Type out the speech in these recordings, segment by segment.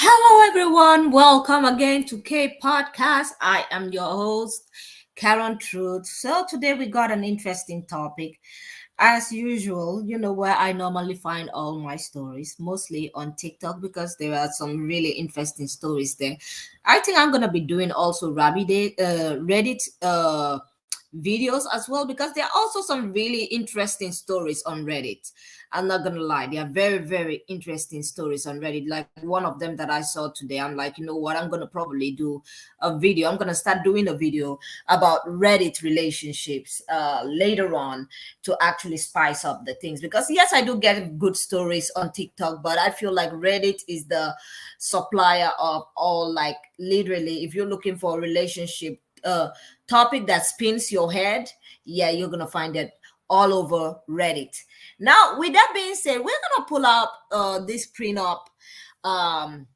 Hello, everyone. Welcome again to K Podcast. I am your host, Karen Truth. So, today we got an interesting topic. As usual, where I normally find all my stories, mostly on TikTok because there are some really interesting stories there. I think I'm going to be doing also Reddit videos as well because there are also some really interesting stories on Reddit. I'm not gonna lie, there are very, very interesting stories on Reddit. Like one of them that I saw today, I'm like, you know what, I'm gonna probably do a video. I'm gonna start doing a video about Reddit relationships later on to actually spice up the things. Because yes, I do get good stories on TikTok, but I feel like Reddit is the supplier of all, like literally, if you're looking for a relationship topic that spins your head, yeah, you're gonna find it all over Reddit. Now, with that being said, we're gonna pull up this prenup um,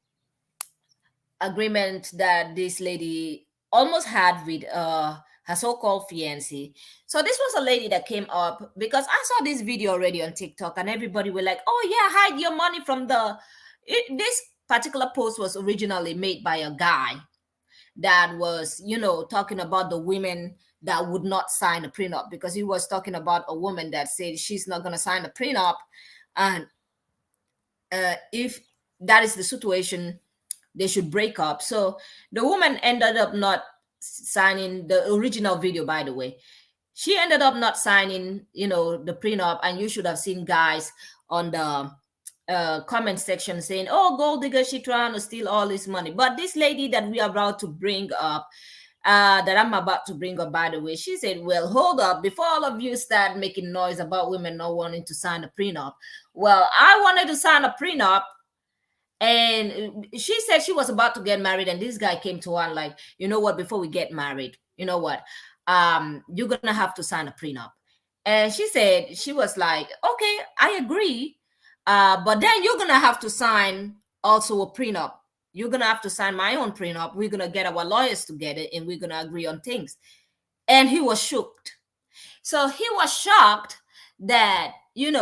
agreement that this lady almost had with her so-called fiancé. So this was a lady that came up because I saw this video already on TikTok, and everybody were like, "Oh yeah, hide your money from the." This particular post was originally made by a guy that was, talking about the women that would not sign a prenup, because he was talking about a woman that said she's not going to sign a prenup. And if that is the situation, they should break up. So the woman ended up not signing the original video, by the way. She ended up not signing, the prenup. And you should have seen guys on the comment section saying, "Oh, gold digger, she trying to steal all this money." But this lady that we are about to bring up, that I'm about to bring up, by the way, she said, "Well, hold up, before all of you start making noise about women not wanting to sign a prenup, well, I wanted to sign a prenup." And she said she was about to get married, and this guy came to her and like, "You know what, before we get married, you know what, you're gonna have to sign a prenup." And she said, she was like, "Okay, I agree, but then you're gonna have to sign also a prenup. You're gonna have to sign my own prenup. We're gonna get our lawyers together and we're gonna agree on things." And he was shocked. So he was shocked that, she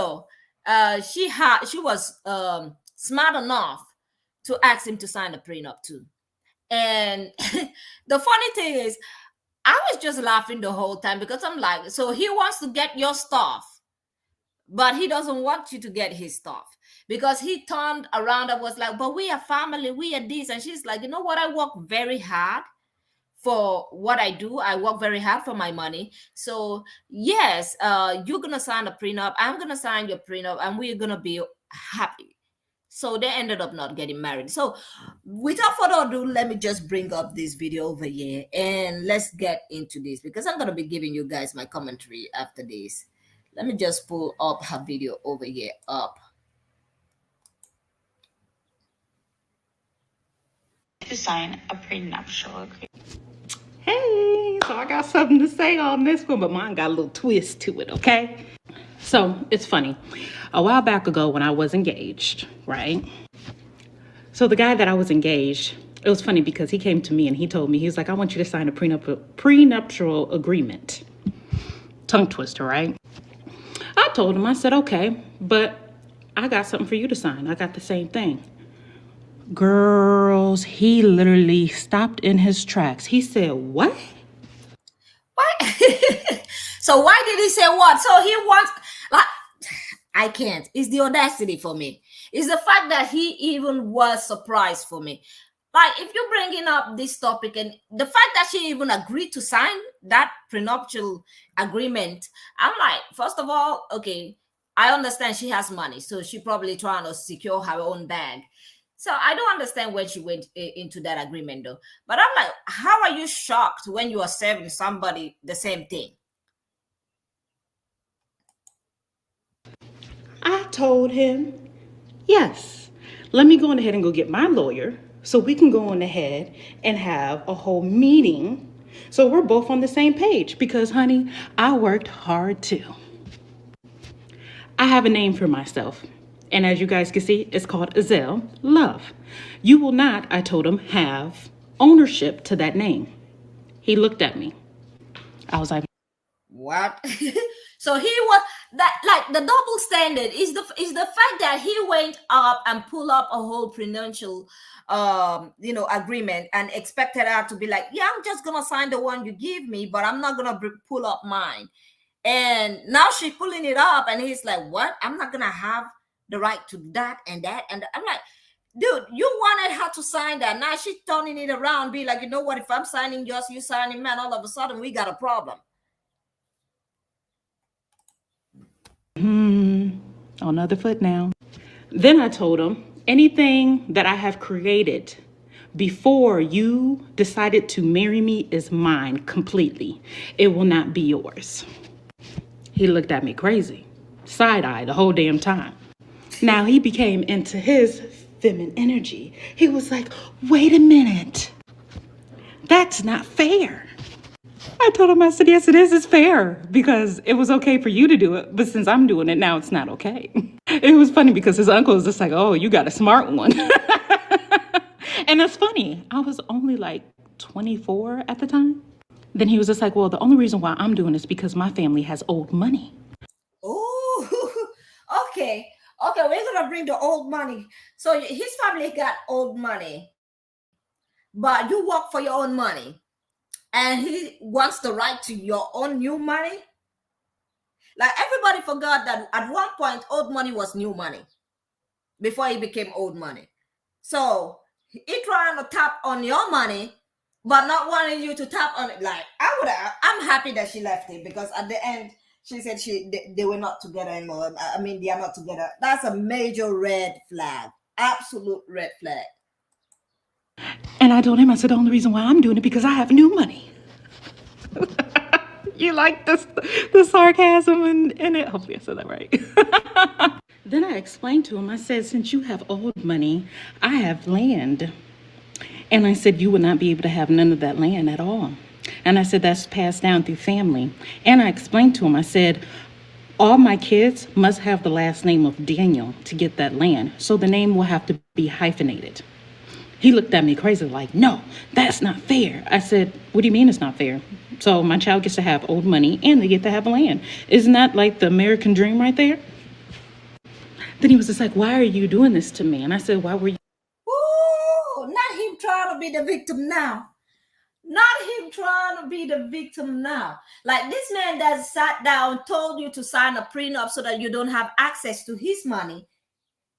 was smart enough to ask him to sign a prenup too. And the funny thing is, I was just laughing the whole time because I'm like, so he wants to get your stuff, but he doesn't want you to get his stuff, because he turned around and was like, "But we are family, we are this." And she's like, "You know what? I work very hard for what I do. I work very hard for my money. So yes, you're gonna sign a prenup. I'm gonna sign your prenup, and we're gonna be happy." So they ended up not getting married. So without further ado, let me just bring up this video over here and let's get into this, because I'm gonna be giving you guys my commentary after this. Let me just pull up her video over here up. To sign a prenuptial agreement. Hey, so I got something to say on this one, but mine got a little twist to it, okay? So it's funny. A while back ago when I was engaged, right? So the guy that I was engaged, it was funny because he came to me and he told me, he's like, "I want you to sign a prenuptial agreement." Tongue twister, right? I told him, I said, "Okay, but I got something for you to sign. I got the same thing." Girls, he literally stopped in his tracks. He said, "What?" Why? So why did he say what? So he wants, like, I can't. It's the audacity for me. It's the fact that he even was surprised for me. Like, if you're bringing up this topic and the fact that she even agreed to sign that prenuptial agreement, I'm like, first of all, okay, I understand she has money, so she probably trying to secure her own bag. So I don't understand when she went into that agreement though. But I'm like, how are you shocked when you are serving somebody the same thing? I told him, "Yes, let me go on ahead and go get my lawyer so we can go on ahead and have a whole meeting so we're both on the same page, because, honey, I worked hard too." I have a name for myself, and as you guys can see, it's called Azelle Love. You will not, I told him, have ownership to that name. He looked at me. I was like, What? So he was that, like, the double standard is the fact that he went up and pulled up a whole prenuptial agreement and expected her to be like, yeah, I'm just gonna sign the one you give me, but I'm not gonna pull up mine. And now she's pulling it up, and he's like, what? I'm not gonna have the right to that and that. And I'm like, dude, you wanted her to sign that. Now she's turning it around, be like, you know what? If I'm signing yours, you signing man, all of a sudden we got a problem. On the other foot now. Then I told him, anything that I have created before you decided to marry me is mine completely. It will not be yours. He looked at me crazy, side-eye the whole damn time. Now he became into his feminine energy. He was like, wait a minute. That's not fair. I told him, I said, yes, it is. It's fair because it was okay for you to do it. But since I'm doing it now, it's not okay. It was funny because his uncle was just like, oh, you got a smart one. And it's funny. I was only like 24 at the time. Then he was just like, well, the only reason why I'm doing this is because my family has old money. Oh, okay. Okay, we're going to bring the old money. So his family got old money, but you work for your own money. And he wants the right to your own new money. Like, everybody forgot that at one point, old money was new money before it became old money. So he trying to tap on your money, but not wanting you to tap on it. Like, I'm happy that she left it, because at the end, she said they were not together anymore. I mean, they are not together. That's a major red flag. Absolute red flag. And I told him, I said, the only reason why I'm doing it because I have new money. You like the sarcasm in it? Hopefully I said that right. Then I explained to him, I said, since you have old money, I have land. And I said, you would not be able to have none of that land at all. And I said, that's passed down through family. And I explained to him, I said, all my kids must have the last name of Daniel to get that land. So the name will have to be hyphenated. He looked at me crazy like, no, that's not fair. I said, what do you mean it's not fair? So my child gets to have old money and they get to have land. Isn't that like the American dream right there? Then he was just like, why are you doing this to me? And I said, why were you? Ooh, not him trying to be the victim now. Not him trying to be the victim now. Like, this man that sat down, told you to sign a prenup so that you don't have access to his money.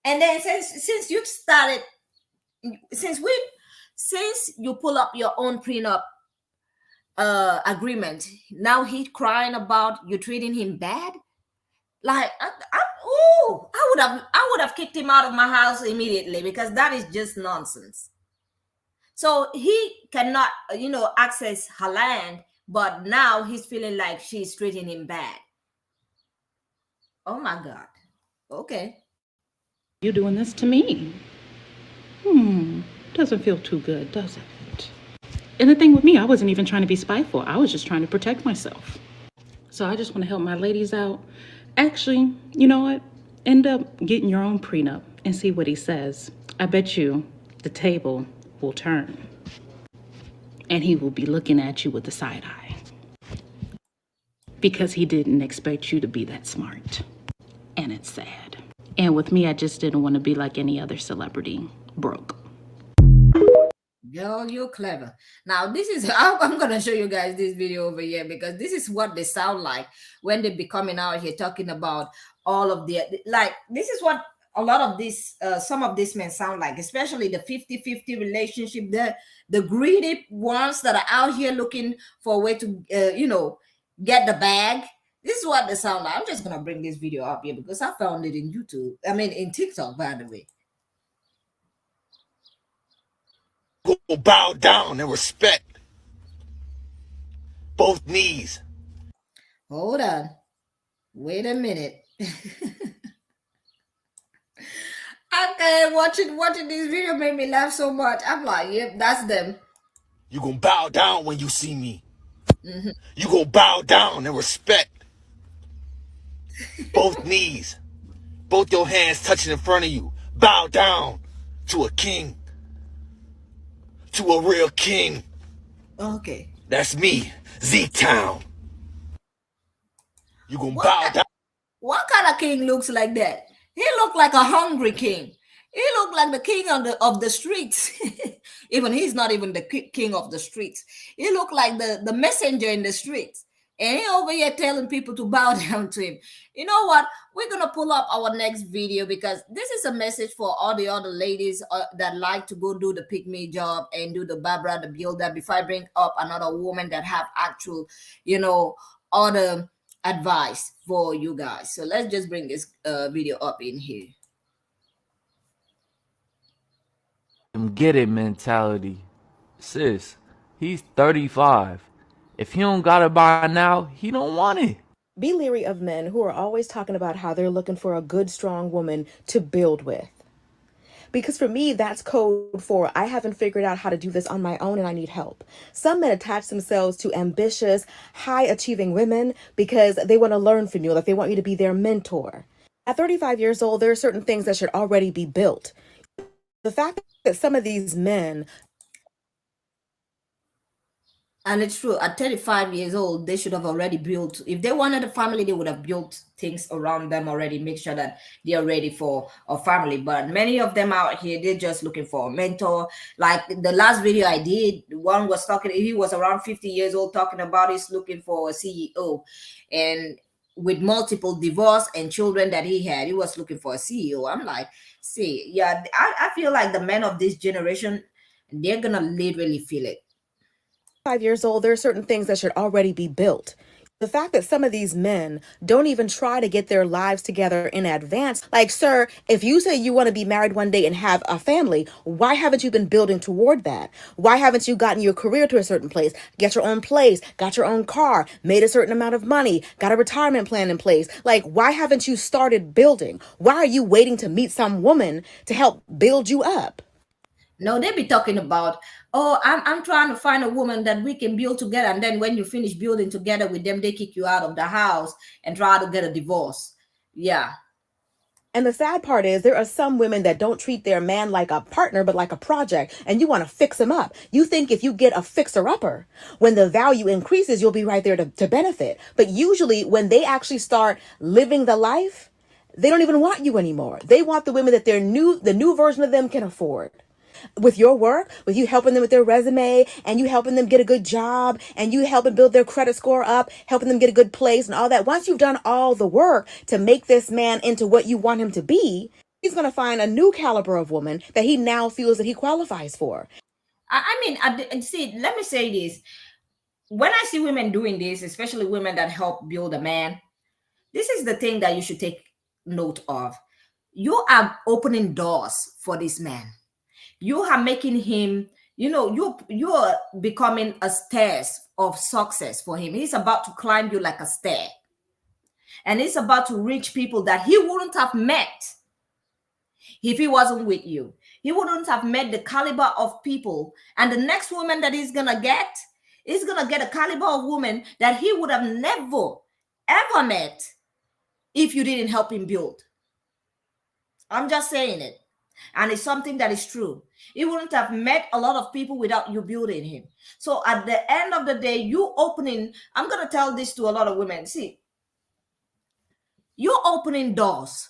And then since you started, since you pull up your own prenup agreement, now he's crying about you treating him bad. Like, I would have kicked him out of my house immediately, because that is just nonsense. So he cannot, access her land, but now he's feeling like she's treating him bad. Oh my God. Okay. You doing this to me? Doesn't feel too good, does it? And the thing with me, I wasn't even trying to be spiteful. I was just trying to protect myself. So I just want to help my ladies out. Actually, you know what? End up getting your own prenup and see what he says. I bet you the table will turn. And he will be looking at you with a side eye. Because he didn't expect you to be that smart. And it's sad. And with me, I just didn't want to be like any other celebrity. Broke. Girl, you're clever. Now, this is I'm gonna show you guys this video over here, because this is what they sound like when they be coming out here talking about all of the, like, this is what a lot of this some of these men sound like, especially the 50-50 relationship, the greedy ones that are out here looking for a way to get the bag. This is what they sound like. I'm just gonna bring this video up here because I found it in YouTube. I mean, in TikTok, by the way. Go bow down and respect. Both knees. Hold on. Wait a minute. Okay, watching this video made me laugh so much. I'm like, yep, that's them. You gonna bow down when you see me. You gonna bow down and respect. Both knees. Both your hands touching in front of you. Bow down to a king. To a real king. Okay. That's me, Z-Town. You gonna What bow down. what kind of king looks like that? He looked like a hungry king. He looked like the king of the streets. Even he's not even the king of the streets. He looked like the messenger in the streets. And he over here telling people to bow down to him. You know what? We're gonna pull up our next video because this is a message for all the other ladies that like to go do the pick me job and do the Barbara the builder. Before I bring up another woman that have actual, other advice for you guys. So let's just bring this video up in here. Get it mentality. Sis, he's 35. If he don't got it by now, he don't want it. Be leery of men who are always talking about how they're looking for a good, strong woman to build with. Because for me, that's code for I haven't figured out how to do this on my own and I need help. Some men attach themselves to ambitious, high-achieving women because they want to learn from you, like they want you to be their mentor. At 35 years old, there are certain things that should already be built. The fact that some of these men... And it's true, at 35 years old, they should have already built, if they wanted a family, they would have built things around them already, make sure that they are ready for a family. But many of them out here, they're just looking for a mentor. Like the last video I did, one was talking, he was around 50 years old talking about he's looking for a CEO. And with multiple divorce and children that he had, he was looking for a CEO. I'm like, see, yeah, I feel like the men of this generation, they're gonna literally feel it. 5 years old, there are certain things that should already be built. The fact that some of these men don't even try to get their lives together in advance. Like, sir, if you say you want to be married one day and have a family, why haven't you been building toward that? Why haven't you gotten your career to a certain place, get your own place, got your own car, made a certain amount of money, got a retirement plan in place? Like, why haven't you started building? Why are you waiting to meet some woman to help build you up? No, they be talking about, oh, I'm trying to find a woman that we can build together. And then when you finish building together with them, they kick you out of the house and try to get a divorce. Yeah. And the sad part is there are some women that don't treat their man like a partner, but like a project. And you want to fix him up. You think if you get a fixer-upper, when the value increases, you'll be right there to benefit. But usually when they actually start living the life, they don't even want you anymore. They want the women that the new version of them can afford. With your work, with you helping them with their resume and you helping them get a good job and you helping build their credit score up, helping them get a good place and all that. Once you've done all the work to make this man into what you want him to be, he's going to find a new caliber of woman that he now feels that he qualifies for. See, let me say this. When I see women doing this, especially women that help build a man, this is the thing that you should take note of. You are opening doors for this man. You are making him, you're becoming a stairs of success for him. He's about to climb you like a stair. And he's about to reach people that he wouldn't have met if he wasn't with you. He wouldn't have met the caliber of people. And the next woman that he's going to get is going to get a caliber of woman that he would have never, ever met if you didn't help him build. I'm just saying it. And it's something that is true. He wouldn't have met a lot of people without you building him. So at the end of the day, I'm going to tell this to a lot of women. See, you're opening doors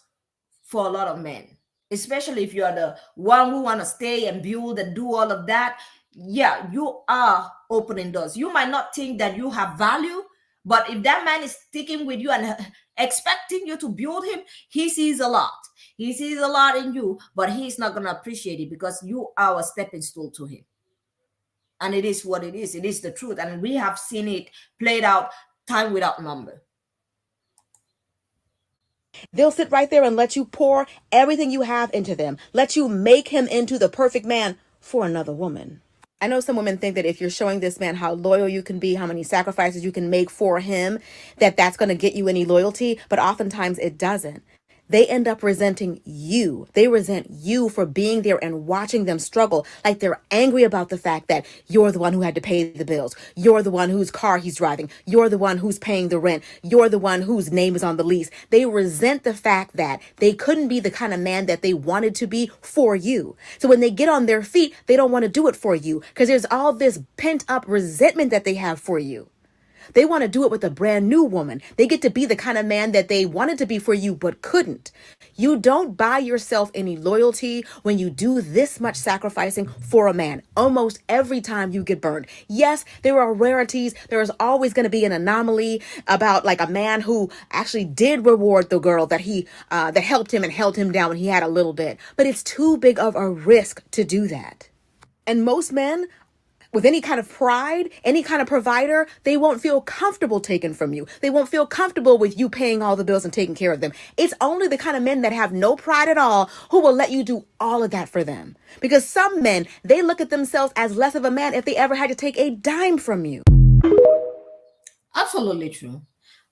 for a lot of men, especially if you are the one who want to stay and build and do all of that. Yeah, you are opening doors. You might not think that you have value, but if that man is sticking with you and expecting you to build him, he sees a lot. He sees a lot in you, but he's not going to appreciate it because you are a stepping stool to him. And it is what it is. It is the truth. And we have seen it played out time without number. They'll sit right there and let you pour everything you have into them, let you make him into the perfect man for another woman. I know some women think that if you're showing this man how loyal you can be, how many sacrifices you can make for him, that's going to get you any loyalty, but oftentimes it doesn't. They end up resenting you. They resent you for being there and watching them struggle. Like they're angry about the fact that you're the one who had to pay the bills. You're the one whose car he's driving. You're the one who's paying the rent. You're the one whose name is on the lease. They resent the fact that they couldn't be the kind of man that they wanted to be for you. So when they get on their feet, they don't want to do it for you because there's all this pent up resentment that they have for you. They want to do it with a brand new woman. They get to be the kind of man that they wanted to be for you but couldn't. You don't buy yourself any loyalty when you do this much sacrificing for a man almost every time you get burned. Yes, there are rarities. There is always going to be an anomaly about like a man who actually did reward the girl that that helped him and held him down when he had a little bit. But it's too big of a risk to do that. And most men with any kind of pride, any kind of provider, they won't feel comfortable taken from you. They won't feel comfortable with you paying all the bills and taking care of them. It's only the kind of men that have no pride at all who will let you do all of that for them. Because some men, they look at themselves as less of a man if they ever had to take a dime from you. Absolutely true.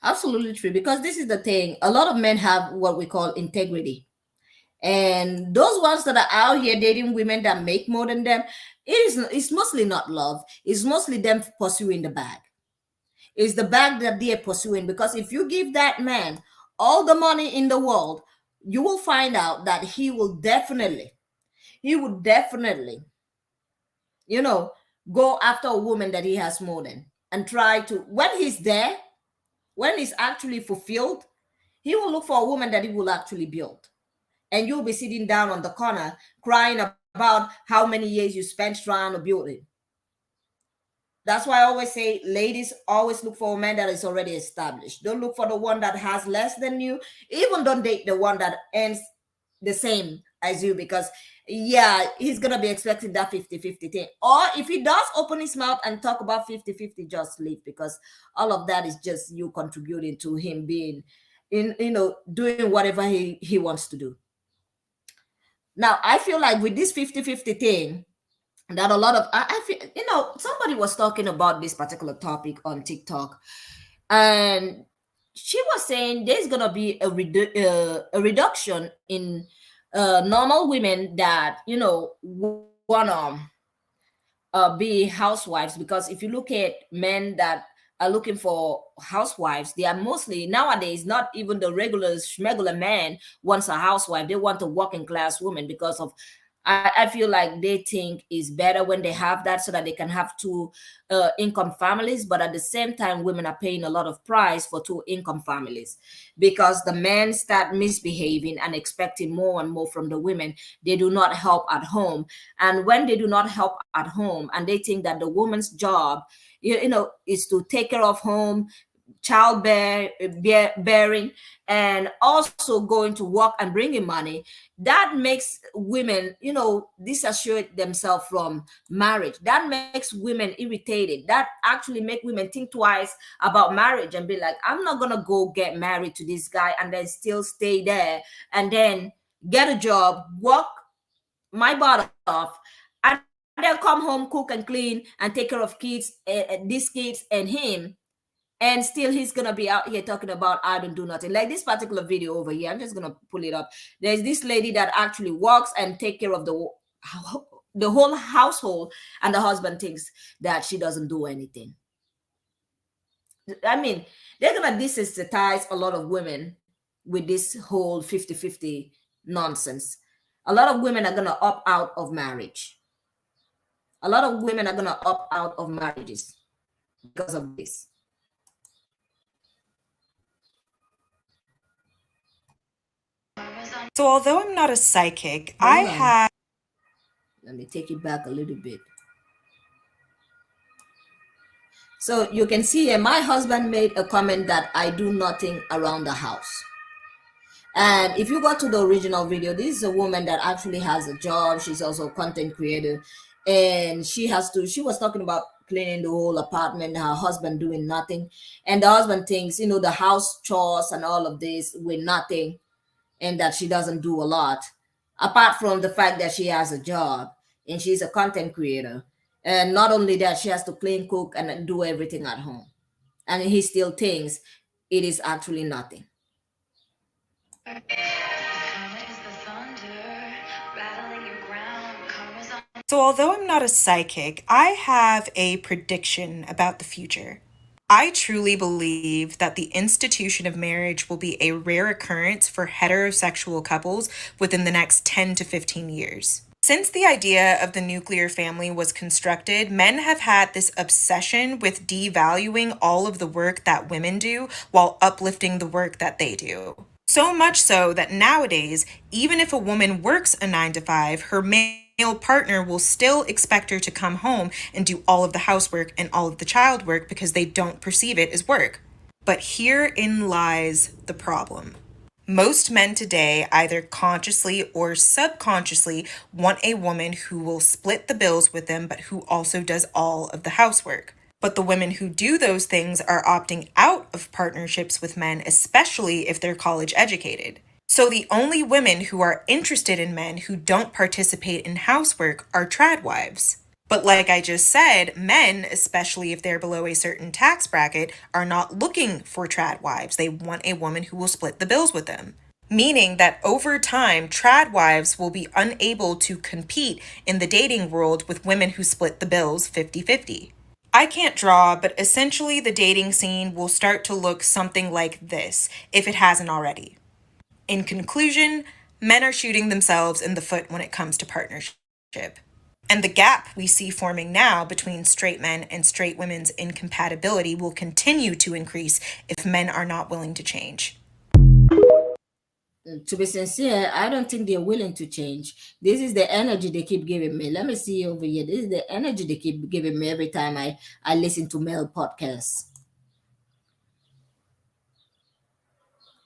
Absolutely true. Because this is the thing. A lot of men have what we call integrity. And those ones that are out here dating women that make more than them, it's mostly not love. It's mostly them pursuing the bag. It's the bag that they're pursuing. Because if you give that man all the money in the world, you will find out that he would definitely, go after a woman that he has more than and try to, when he's there, when he's actually fulfilled, he will look for a woman that he will actually build. And you'll be sitting down on the corner crying about how many years you spent trying to build it. That's why I always say, ladies, always look for a man that is already established. Don't look for the one that has less than you. Even don't date the one that earns the same as you, because he's going to be expecting that 50-50 thing. Or if he does open his mouth and talk about 50-50, just leave, because all of that is just you contributing to him being doing whatever he wants to do. Now, I feel like with this 50-50 thing, that a lot of, I feel, somebody was talking about this particular topic on TikTok, and she was saying there's going to be a reduction in normal women that, want to be housewives. Because if you look at men that are looking for housewives, they are mostly nowadays not even the regular man wants a housewife. They want a working class woman, because of I feel like they think it's better when they have that, so that they can have two income families. But at the same time, women are paying a lot of price for two income families, because the men start misbehaving and expecting more and more from the women. They do not help at home. And when they do not help at home, and they think that the woman's job, is to take care of home, bearing, and also going to work and bringing money, that makes women, disassociate themselves from marriage. That makes women irritated. That actually make women think twice about marriage and be like, I'm not gonna go get married to this guy and then still stay there and then get a job, work my butt off, and then come home, cook and clean and take care of kids, these kids and him. And still he's gonna be out here talking about I don't do nothing. Like this particular video over here, I'm just gonna pull it up. There's this lady that actually works and take care of the whole household, and the husband thinks that she doesn't do anything. I mean, they're gonna desensitize a lot of women with this whole 50-50 nonsense. A lot of women are gonna opt out of marriage. A lot of women are gonna opt out of marriages because of this. So although I'm not a psychic, I have... Let me take it back a little bit. So you can see here, my husband made a comment that I do nothing around the house. And if you go to the original video, this is a woman that actually has a job. She's also a content creator. And she was talking about cleaning the whole apartment, her husband doing nothing. And the husband thinks, the house chores and all of this with nothing, and that she doesn't do a lot, apart from the fact that she has a job and she's a content creator. And not only that, she has to clean, cook, and do everything at home. And he still thinks it is actually nothing. So although I'm not a psychic, I have a prediction about the future. I truly believe that the institution of marriage will be a rare occurrence for heterosexual couples within the next 10 to 15 years. Since the idea of the nuclear family was constructed, men have had this obsession with devaluing all of the work that women do while uplifting the work that they do. So much so that nowadays, even if a woman works a 9 to 5, her male partner will still expect her to come home and do all of the housework and all of the child work because they don't perceive it as work. But herein lies the problem. Most men today, either consciously or subconsciously, want a woman who will split the bills with them, but who also does all of the housework. But the women who do those things are opting out of partnerships with men, especially if they're college educated. So the only women who are interested in men who don't participate in housework are trad wives. But like I just said, men, especially if they're below a certain tax bracket, are not looking for trad wives. They want a woman who will split the bills with them. Meaning that over time, trad wives will be unable to compete in the dating world with women who split the bills 50-50. I can't draw, but essentially the dating scene will start to look something like this, if it hasn't already. In conclusion, men are shooting themselves in the foot when it comes to partnership. And the gap we see forming now between straight men and straight women's incompatibility will continue to increase if men are not willing to change. To be sincere, I don't think they're willing to change. This is the energy they keep giving me. Let me see over here. This is the energy they keep giving me every time I listen to male podcasts.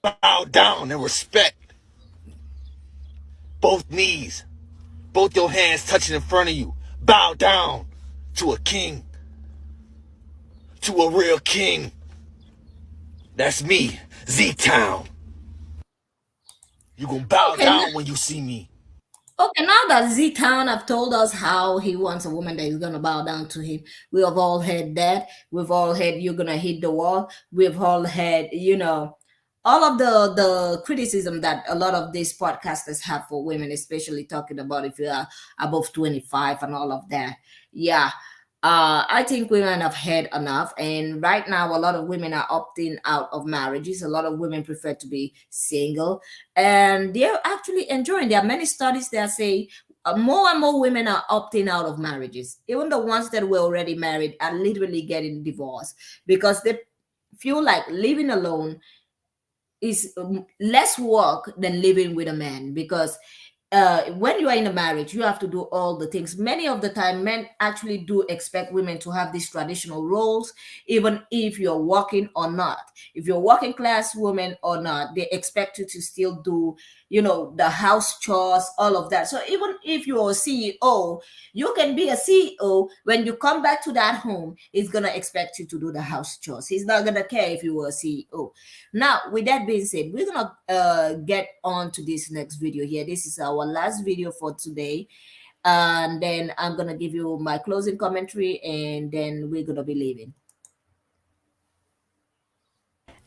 Bow down and respect. Both knees, both your hands touching in front of you. Bow down to a king, to a real king. That's me, Z-Town. You gonna bow Okay, down when you see me. okay, now that Z Town have told us how he wants a woman that is gonna bow down to him, we have all heard that. We've all heard you're gonna hit the wall. We've all heard, all of the criticism that a lot of these podcasters have for women, especially talking about if you are above 25 and all of that. Yeah. I think women have had enough, and right now a lot of women are opting out of marriages. A lot of women prefer to be single, and they're actually enjoying. There are many studies that say more and more women are opting out of marriages. Even the ones that were already married are literally getting divorced because they feel like living alone is less work than living with a man, because when you are in a marriage, you have to do all the things. Many of the time, men actually do expect women to have these traditional roles, even if you're working or not. If you're working class woman or not, they expect you to still do, the house chores, all of that. So even if you're a CEO, you can be a CEO. When you come back to that home, he's gonna expect you to do the house chores. He's not gonna care if you were a CEO. Now, with that being said, we're gonna get on to this next video here. This is our last video for today, and then I'm gonna give you my closing commentary, and then we're gonna be leaving.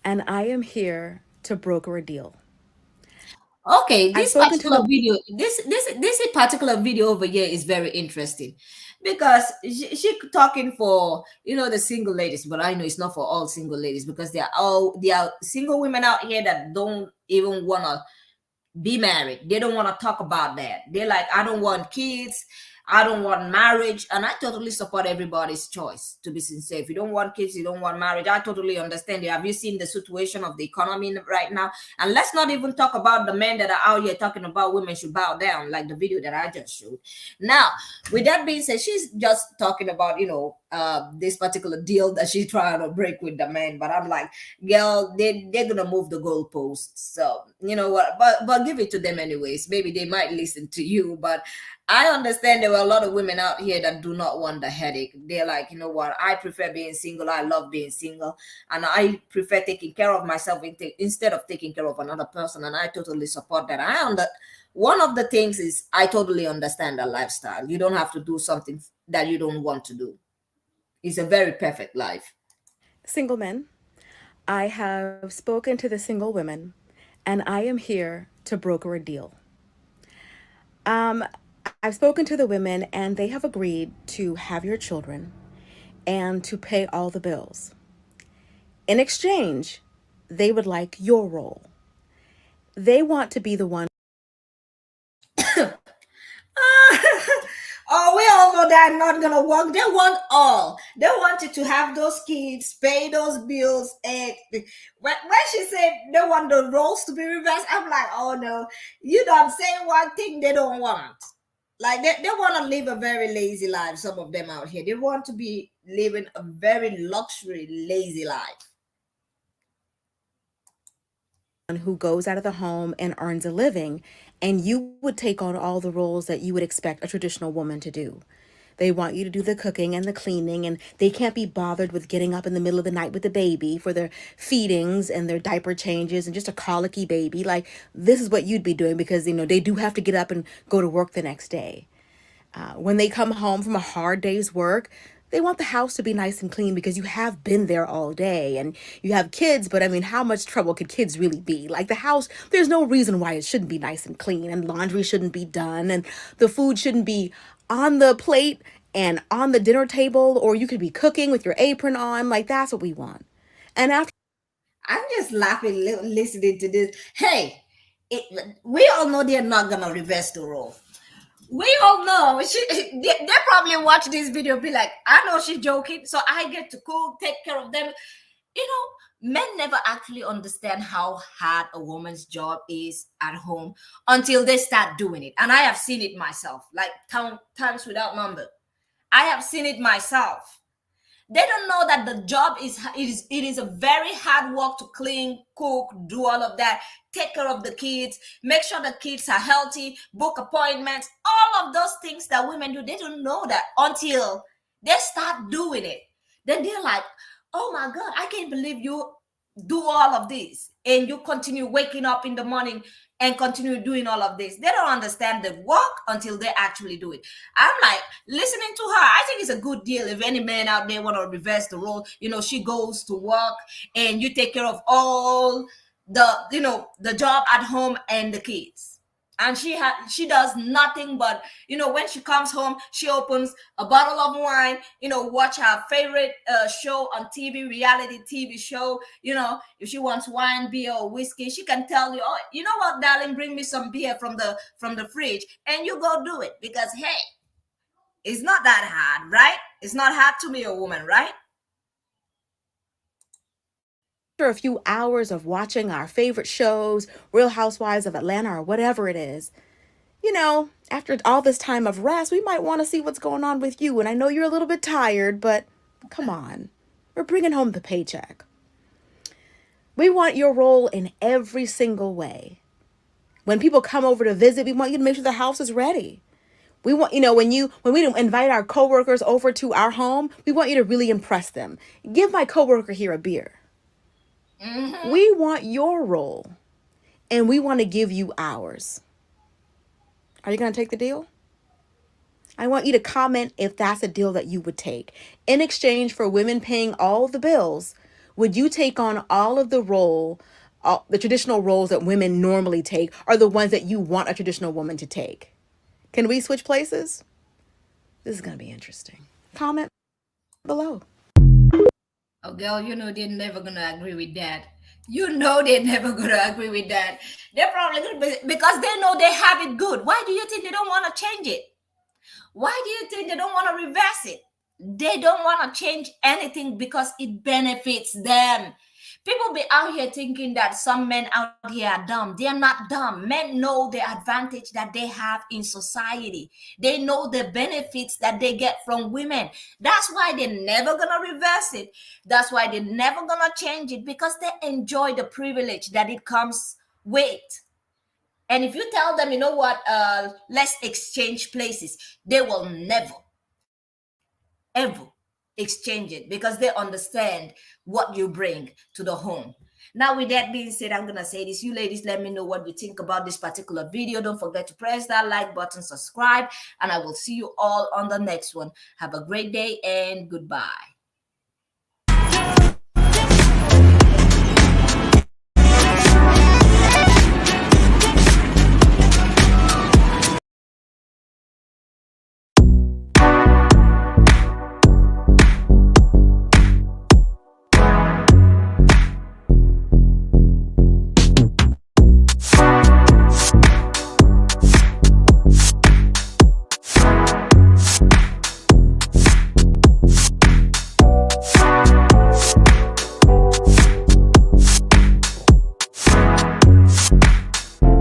And I am here to broker a deal. Okay, I've this spoken to particular the video, this particular video over here is very interesting because she talking for the single ladies, but I know it's not for all single ladies, because there are single women out here that don't even wanna be married. They don't want to talk about that. They're like, I don't want kids. I don't want marriage. And I totally support everybody's choice, to be sincere. If you don't want kids, you don't want marriage, I totally understand it. Have you seen the situation of the economy right now? And let's not even talk about the men that are out here talking about women should bow down, like the video that I just showed. Now, with that being said, she's just talking about, this particular deal that she's trying to break with the man. But I'm like, girl, they're gonna move the goalposts. So you know what? But give it to them anyways. Maybe they might listen to you. But I understand there were a lot of women out here that do not want the headache. They're like, you know what? I prefer being single. I love being single, and I prefer taking care of myself instead of taking care of another person. And I totally support that. One of the things is I totally understand the lifestyle. You don't have to do something that you don't want to do. It's a very perfect life. single men. I have spoken to the single women, and I am here to broker a deal. I've spoken to the women, and they have agreed to have your children and to pay all the bills. In exchange, they would like your role. They want to be the one. they're not gonna work. They want all. They want you to have those kids, pay those bills. And when she said they want the roles to be reversed, I'm like, oh no, you don't say one thing they don't want. Like they want to live a very lazy life. Some of them out here, they want to be living a very luxury, lazy life. Who goes out of the home and earns a living, and you would take on all the roles that you would expect a traditional woman to do. They want you to do the cooking and the cleaning, and they can't be bothered with getting up in the middle of the night with the baby for their feedings and their diaper changes and just a colicky baby. Like, this is what you'd be doing because, they do have to get up and go to work the next day. When they come home from a hard day's work, they want the house to be nice and clean because you have been there all day and you have kids. But I mean, how much trouble could kids really be? Like, the house, there's no reason why it shouldn't be nice and clean, and laundry shouldn't be done, and the food shouldn't be on the plate and on the dinner table, or you could be cooking with your apron on. Like, that's what we want. And after, I'm just laughing listening to this. Hey, we all know they're not gonna reverse the role. We all know they probably watch this video, be like, I know she's joking, so I get to cook, take care of them. Men never actually understand how hard a woman's job is at home until they start doing it. And I have seen it myself, like times without number. I have seen it myself. They don't know that the job is a very hard work to clean, cook, do all of that, take care of the kids, make sure the kids are healthy, book appointments, all of those things that women do. They don't know that until they start doing it. Then they're like, oh my God, I can't believe you do all of this. And you continue waking up in the morning and continue doing all of this. They don't understand the work until they actually do it. I'm like, listening to her, I think it's a good deal. If any man out there want to reverse the role, she goes to work and you take care of all the job at home and the kids. And she does nothing but, when she comes home, she opens a bottle of wine, watch her favorite show on TV, reality TV show. If she wants wine, beer, or whiskey, she can tell you, oh, you know what, darling, bring me some beer from the fridge, and you go do it. Because, hey, it's not that hard, right? It's not hard to be a woman, right? a few hours of watching our favorite shows, Real Housewives of Atlanta or whatever it is, after all this time of rest, we might want to see what's going on with you. And I know you're a little bit tired, but come on, we're bringing home the paycheck. We want your role in every single way. When people come over to visit, we want you to make sure the house is ready. We want, when we invite our coworkers over to our home, we want you to really impress them. Give my coworker here a beer. Mm-hmm. We want your role, and we want to give you ours. Are you going to take the deal? I want you to comment if that's a deal that you would take. In exchange for women paying all the bills, would you take on all of the traditional roles that women normally take, or the ones that you want a traditional woman to take? Can we switch places? This is going to be interesting. Comment below. Oh, girl, they're never going to agree with that. They're never going to agree with that. They're probably going to be, because they know they have it good. Why do you think they don't want to change it? Why do you think they don't want to reverse it? They don't want to change anything because it benefits them. People be out here thinking that some men out here are dumb. They are not dumb. Men know the advantage that they have in society. They know the benefits that they get from women. That's why they're never going to reverse it. That's why they're never going to change it, because they enjoy the privilege that it comes with. And if you tell them, let's exchange places, they will never, ever exchange it, because they understand what you bring to the home. Now, with that being said, I'm going to say this. You ladies, let me know what you think about this particular video. Don't forget to press that like button, subscribe, and I will see you all on the next one. Have a great day and goodbye.